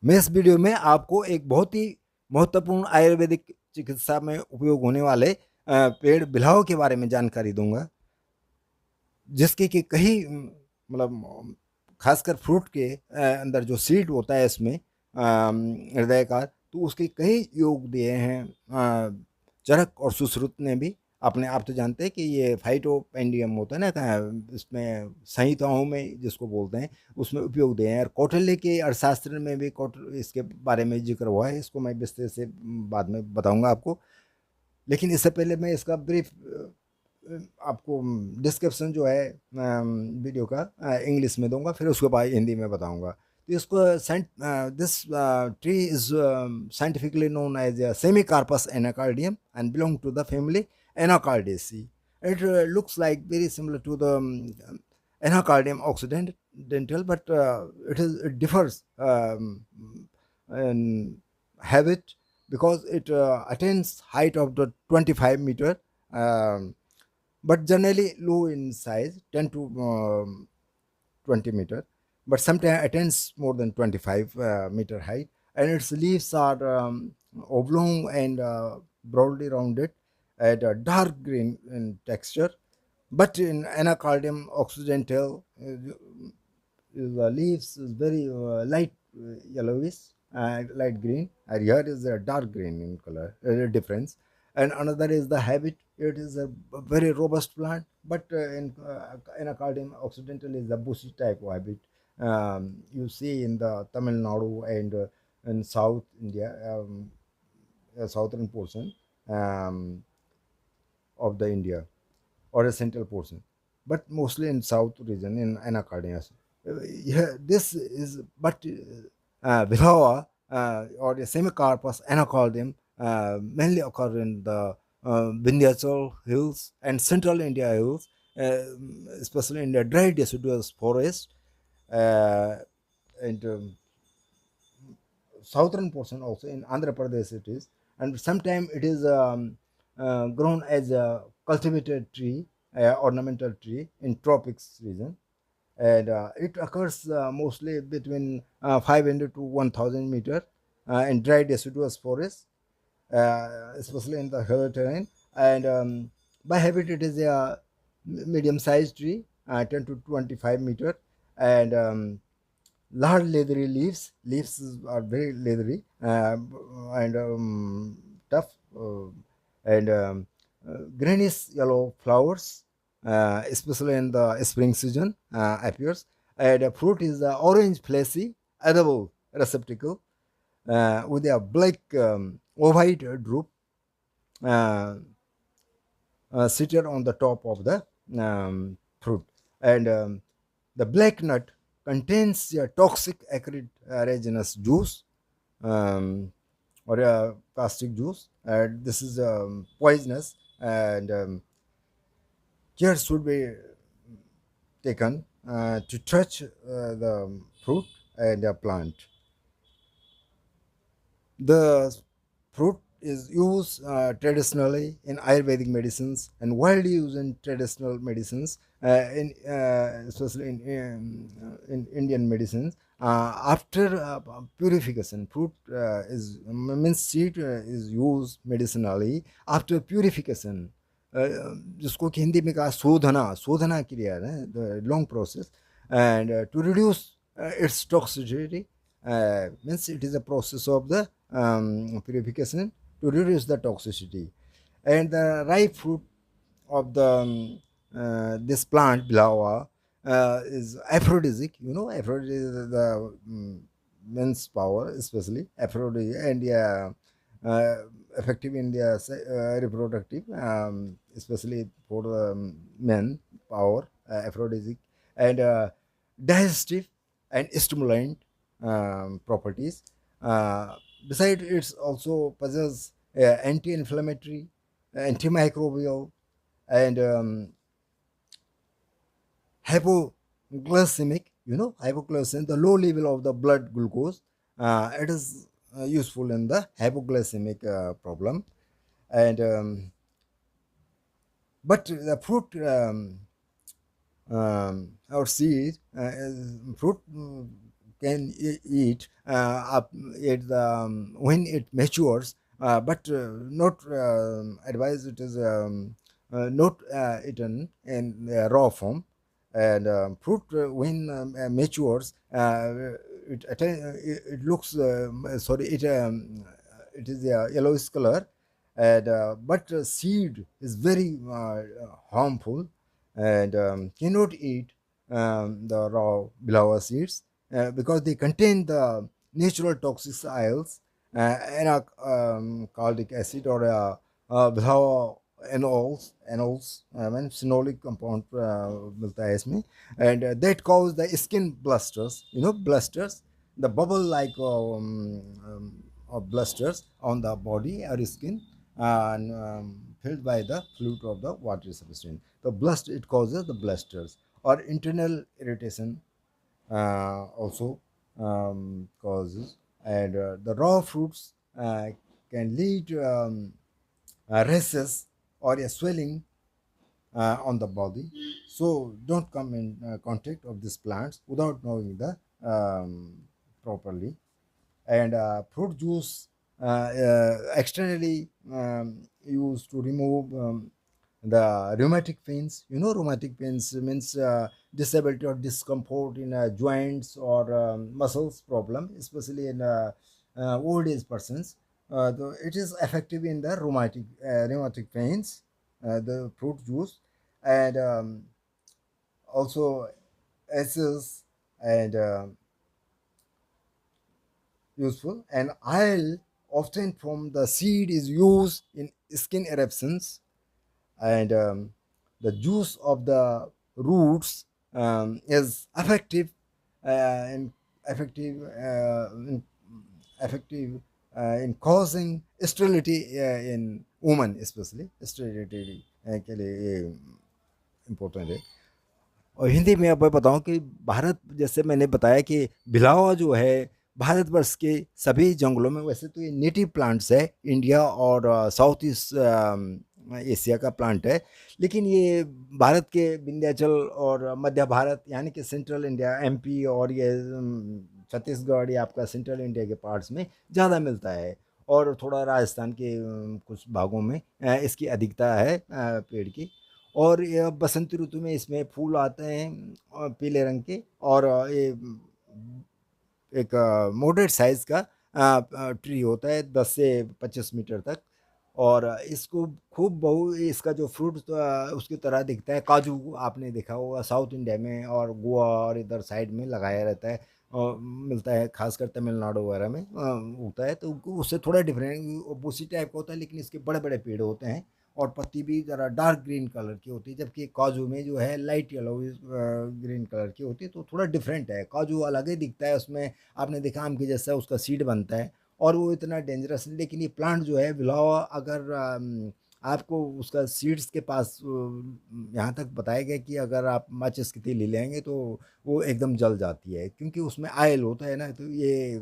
मैं इस वीडियो में आपको एक बहुत ही महत्वपूर्ण आयुर्वेदिक चिकित्सा में उपयोग होने वाले पेड़ बिल्हाव के बारे में जानकारी दूंगा, जिसकी कि कई मतलब खासकर फ्रूट के अंदर जो सीड होता है इसमें हृदय का, तो उसके कई योग दिए हैं चरक और सुश्रुत ने भी। अपने आप तो जानते हैं कि ये फाइटोपेंडियम होता है ना, इसमें संहिताओं में जिसको बोलते हैं, उसमें उपयोग दिए हैं। और कौटिल्य के अर्थशास्त्र में भी इसके बारे में जिक्र हुआ है। इसको मैं विस्तार से बाद में बताऊंगा आपको। लेकिन इससे पहले मैं इसका ब्रीफ आपको डिस्क्रिप्शन जो है वीडियो का इंग्लिश में दूंगा, फिर उसके बाद हिंदी में बताऊंगा। तो इसको this tree is scientifically known as semecarpus anacardium and belong to the family anacardiaceae. It looks like very similar to the anacardium occidental, but it differs in habit, because it attains height of the 25 meter, um, but generally low in size, 10 to 20 meter, but sometimes attains more than 25 meter height. And its leaves are oblong and broadly rounded and dark green in texture. But in Anacardium occidental, the leaves is very light yellowish and light green, and here is a dark green in color difference. And another is the habit. It is a very robust plant, but in Anacardium occidental is the bushy type of habit. You see in the Tamil Nadu and in South India, southern portion um, of the India, or a central portion, but mostly in south region in Anacardium. Yeah, this is, but Vilhava or the Semicarpus Anacardium mainly occur in the Vindhyachal hills and central India hills, especially in the dry deciduous forest, and southern portion also in Andhra Pradesh it is. And sometimes it is grown as a cultivated tree, ornamental tree in tropics region. And it occurs mostly between 500 to 1000 meter in dry deciduous forest, especially in the hill terrain. And by habit it is a medium sized tree, 10 to 25 meter, and large leathery leaves. Leaves are very leathery and tough, and greenish yellow flowers, especially in the spring season appears. And the fruit is orange, fleshy, edible receptacle with a black ovate drupe uh, seated on the top of the fruit. And the black nut contains a toxic acrid resinous juice, or a plastic juice. This is poisonous, and care should be taken to touch the fruit and the plant. The fruit is used traditionally in Ayurvedic medicines and widely used in traditional medicines, especially in Indian medicines. After purification, fruit is means seed is used medicinally after purification, जिसको कि हिंदी में कहा शोधना, शोधना क्रिया है, the long process, and to reduce its toxicity. Means it is a process of the purification to reduce the toxicity. And the ripe fruit of the this plant Bilhawa is aphrodisiac. You know, aphrodisiac is the men's power, especially aphrodisiac, and yeah, effective in the reproductive, especially for the men power, aphrodisiac, and digestive and stimulant properties. Besides, it's also possesses anti-inflammatory, antimicrobial, and hypoglycemic. You know, hypoglycemic, the low level of the blood glucose. It is useful in the hypoglycemic problem. And but the fruit or seed, fruit can eat at the when it matures, but not advised. It is not eaten in raw form. And fruit when matures, it looks sorry it is a yellowish color, and but seed is very harmful, and cannot eat the raw bilhawa seeds because they contain the natural toxic oils, anacaldic acid or bilhawa anols, and phenolic compound मिलता है इसमें, and that cause the skin blisters, blisters, the bubble like of blisters on the body or skin, and filled by the fluid of the water substance. The blast, it causes the blisters or internal irritation also causes, and the raw fruits can lead rashes or a swelling on the body. So don't come in contact of these plants without knowing the properly. And fruit juice externally used to remove the rheumatic pains. Rheumatic pains means disability or discomfort in joints or muscles problem, especially in old age persons. It is effective in the rheumatic pains, the fruit juice, and also acids, and useful. And oil often from the seed is used in skin eruptions, and the juice of the roots is effective in effective in, effective in causing sterility in women, especially sterility के लिए important है। और हिंदी में अब मैं बताऊं कि भारत, जैसे मैंने बताया कि बिलावा जो है भारतवर्ष के सभी जंगलों में, वैसे तो ये नेटिव प्लांट्स है, इंडिया और साउथ ईस्ट एशिया का प्लांट है, लेकिन ये भारत के विंध्याचल और मध्य भारत यानी कि सेंट्रल इंडिया, एमपी और ये छत्तीसगढ़ या आपका सेंट्रल इंडिया के पार्ट्स में ज़्यादा मिलता है, और थोड़ा राजस्थान के कुछ भागों में इसकी अधिकता है पेड़ की। और ये बसंती ऋतु में इसमें फूल आते हैं पीले रंग के, और ये एक मॉडरेट साइज़ का ट्री होता है 10 से 25 मीटर तक, और इसको खूब इसका जो फ्रूट उसकी तरह दिखता है। काजू आपने देखा होगा साउथ इंडिया में और गोवा और इधर साइड में लगाया रहता है, और मिलता है खासकर तमिलनाडु वगैरह में उगता है, तो उससे थोड़ा डिफरेंट उसी टाइप का होता है, लेकिन इसके बड़े बड़े पेड़ होते हैं और पत्ती भी ज़रा डार्क ग्रीन कलर की होती है, जबकि काजू में जो है लाइट येलो ग्रीन कलर की होती है, तो थोड़ा डिफरेंट है। काजू अलग ही दिखता है, उसमें आपने देखा आम के जैसा उसका सीड बनता है, और वो इतना डेंजरस नहीं। लेकिन ये प्लांट जो है बिलावा, अगर आपको उसका सीड्स के पास यहाँ तक बताया गया कि अगर आप माचिस की तीली लेंगे तो वो एकदम जल जाती है, क्योंकि उसमें आयल होता है ना, तो ये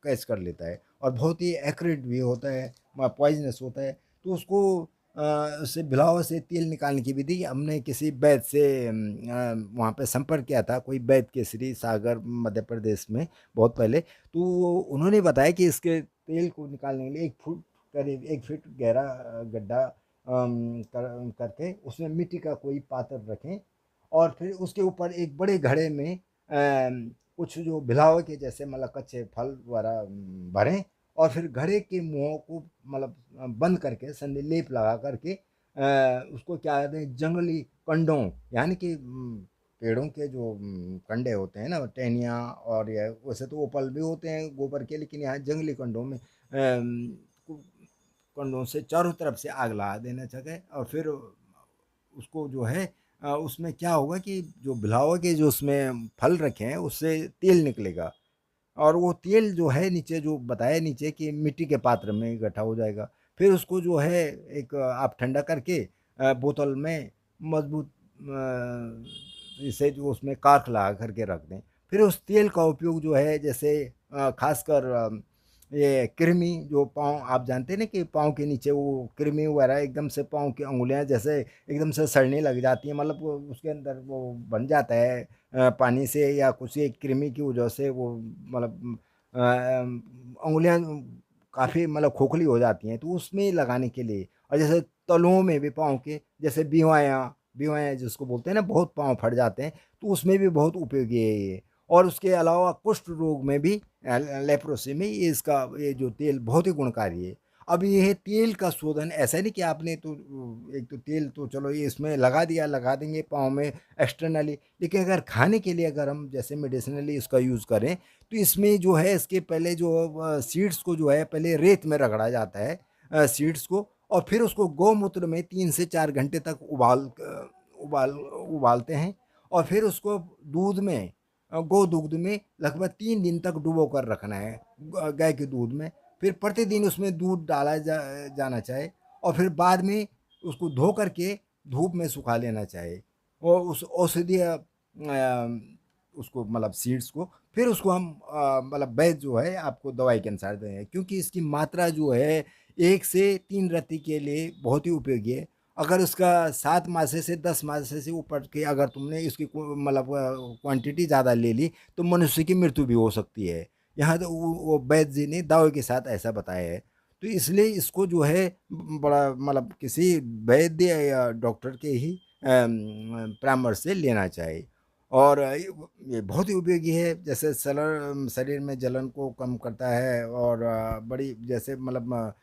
कैच कर लेता है, और बहुत ही एक्यूरेट भी होता है, पॉइजनस होता है। तो उसको उससे बिलावा से तेल निकालने की विधि हमने किसी वैद्य से वहाँ पे संपर्क किया था, कोई वैद्य केसरी सागर मध्य प्रदेश में बहुत पहले। तो उन्होंने बताया कि इसके तेल को निकालने के लिए 1 फुट करीब 1 फीट गहरा गड्ढा करके उसमें मिट्टी का कोई पात्र रखें, और फिर उसके ऊपर एक बड़े घड़े में कुछ जो बिलावा के जैसे मतलब कच्चे फल वगैरह भरें, और फिर घड़े के मुँह को मतलब बंद करके लेप लगा करके उसको क्या कहते हैं, जंगली कंडों यानी कि पेड़ों के जो कंडे होते हैं ना, टहनियाँ, और यह वैसे तो ओपल भी होते हैं गोबर के, लेकिन यहाँ जंगली कंडों में कंडों से चारों तरफ से आग लगा देना चाहिए। और फिर उसको जो है उसमें क्या होगा कि जो बिलावा के जो उसमें फल रखे हैं उससे तेल निकलेगा, और वो तेल जो है नीचे जो बताया नीचे कि मिट्टी के पात्र में इकट्ठा हो जाएगा। फिर उसको जो है एक आप ठंडा करके बोतल में मजबूत इसे जो उसमें कार्क लगा करके रख दें। फिर उस तेल का उपयोग जो है जैसे खासकर ये कृमि जो पाँव, आप जानते हैं ना कि पाँव के नीचे वो कृमि वगैरह एकदम से पाँव की अंगुलियां जैसे एकदम से सड़ने लग जाती हैं, मतलब उसके अंदर वो बन जाता है पानी से या कुछ एक कृमि की वजह से वो मतलब अंगुलियां काफ़ी मतलब खोखली हो जाती हैं, तो उसमें लगाने के लिए। और जैसे तलुओं में भी पाँव के, जैसे बीवायाँ जिसको बोलते हैं ना, बहुत पाँव फट जाते हैं, तो उसमें भी बहुत उपयोगी है ये। और उसके अलावा कुष्ठ रोग में भी लेप्रोसी में ये इसका ये जो तेल बहुत ही गुणकारी है। अब ये तेल का शोधन ऐसा नहीं कि आपने तो एक तो तेल तो चलो ये इसमें लगा दिया, लगा देंगे पाँव में एक्सटर्नली, लेकिन अगर खाने के लिए अगर हम जैसे मेडिसिनली इसका यूज़ करें, तो इसमें जो है इसके पहले जो सीड्स को जो है पहले रेत में रगड़ा जाता है सीड्स को, और फिर उसको गौमूत्र में 3 से 4 घंटे तक उबालते हैं, और फिर उसको दूध में गोदूध में लगभग 3 दिन तक डुबो कर रखना है, गाय के दूध में। फिर प्रतिदिन उसमें दूध डाला जाना चाहिए, और फिर बाद में उसको धो करके धूप में सुखा लेना चाहिए। और उस औषधीय उसको मतलब सीड्स को फिर उसको हम मतलब वैद्य जो है आपको दवाई के अनुसार दें, क्योंकि इसकी मात्रा जो है 1 से 3 रत्ती के लिए बहुत ही उपयोगी है। अगर उसका 7 मासे से 10 मासे से ऊपर के अगर तुमने इसकी मतलब क्वांटिटी ज़्यादा ले ली, तो मनुष्य की मृत्यु भी हो सकती है। यहाँ तो वो वैद्य जी ने दावे के साथ ऐसा बताया है। तो इसलिए इसको जो है बड़ा मतलब किसी वैद्य या डॉक्टर के ही परामर्श से लेना चाहिए। और ये बहुत ही उपयोगी है, जैसे शरीर में जलन को कम करता है, और बड़ी जैसे मतलब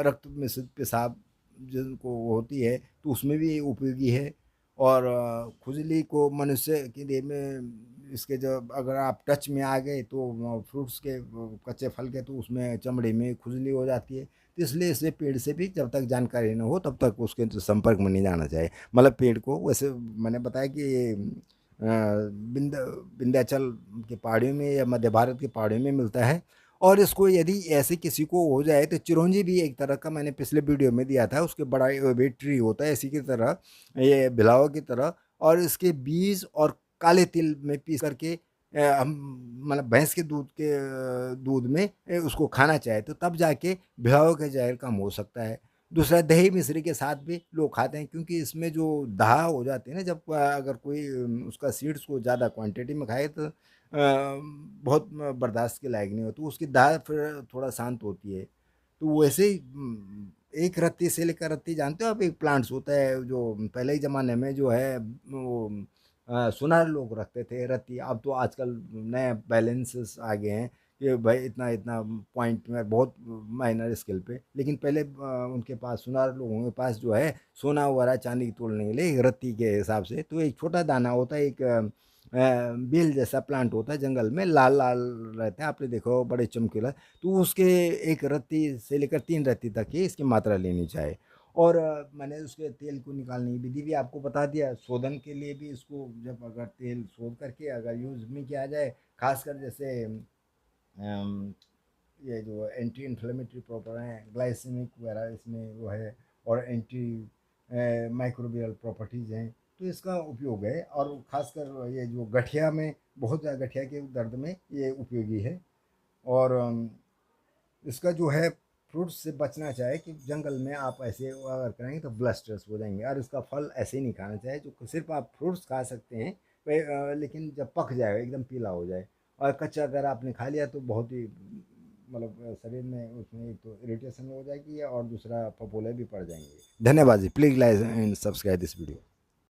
रक्त मिश्रित पेशाब जिनको होती है तो उसमें भी उपयोगी है। और खुजली को मनुष्य की देह में इसके जब अगर आप टच में आ गए तो फ्रूट्स के कच्चे फल के, तो उसमें चमड़ी में खुजली हो जाती है। तो इसलिए इसे पेड़ से भी जब तक जानकारी न हो तब तक उसके तो संपर्क में नहीं जाना चाहिए। मतलब पेड़ को वैसे मैंने बताया कि ये विंध्याचल की पहाड़ियों में या मध्य भारत की पहाड़ियों में मिलता है। और इसको यदि ऐसे किसी को हो जाए तो चिरौंजी भी एक तरह का मैंने पिछले वीडियो में दिया था, उसके बड़ा वेट ट्री होता है इसी की तरह, ये बिलाव की तरह। और इसके बीज और काले तिल में पीस करके हम मतलब भैंस के दूध में उसको खाना चाहे तो तब जाके बिलाव का जहर कम हो सकता है। दूसरा, दही मिश्री के साथ भी लोग खाते हैं, क्योंकि इसमें जो दाह हो जाते हैं ना, जब अगर कोई उसका सीड्स को ज़्यादा क्वांटिटी में खाए तो बहुत बर्दाश्त के लायक नहीं होती, तो उसकी दाह फिर थोड़ा शांत होती है। तो वैसे ही एक रत्ती से लेकर रत्ती, जानते हो आप, एक प्लांट्स होता है जो पहले ही ज़माने में जो है वो सुनार लोग रखते थे रत्ती। अब तो आजकल नए बैलेंसेस आ गए हैं कि भाई इतना इतना पॉइंट में बहुत माइनर स्केल पे, लेकिन पहले उनके पास सुनार लोगों के पास जो है सोना वगैरह चांदी तोड़ने के लिए एक रत्ती के हिसाब से, तो एक छोटा दाना होता है, एक बेल जैसा प्लांट होता है जंगल में, लाल लाल रहते हैं, आपने देखो बड़े चमकीला। तो उसके एक रत्ती से लेकर 3 रत्ती तक ही इसकी मात्रा लेनी चाहिए। और मैंने उसके तेल को निकालने की विधि भी आपको बता दिया। शोधन के लिए भी इसको जब अगर तेल शोध करके अगर यूज़ में किया जाए, खासकर जैसे ये जो एंटी इन्फ्लेमेटरी प्रॉपर हैं, ग्लाइसेमिक वगैरह इसमें वो है, और एंटी माइक्रोबियल प्रॉपर्टीज़ हैं, तो इसका उपयोग है। और ख़ासकर ये जो गठिया में, बहुत ज़्यादा गठिया के दर्द में ये उपयोगी है। और इसका जो है फ्रूट्स से बचना चाहे कि जंगल में आप ऐसे अगर करेंगे तो ब्लस्टर्स हो जाएंगे, और इसका फल ऐसे ही नहीं खाना चाहिए, जो सिर्फ आप फ्रूट्स खा सकते हैं लेकिन जब पक जाए एकदम पीला हो जाए। और कच्चा अगर आपने खा लिया तो बहुत ही मतलब शरीर में उसमें एक तो इरिटेशन हो जाएगी, और दूसरा फफोले भी पड़ जाएंगे। धन्यवाद जी, please like and subscribe this video.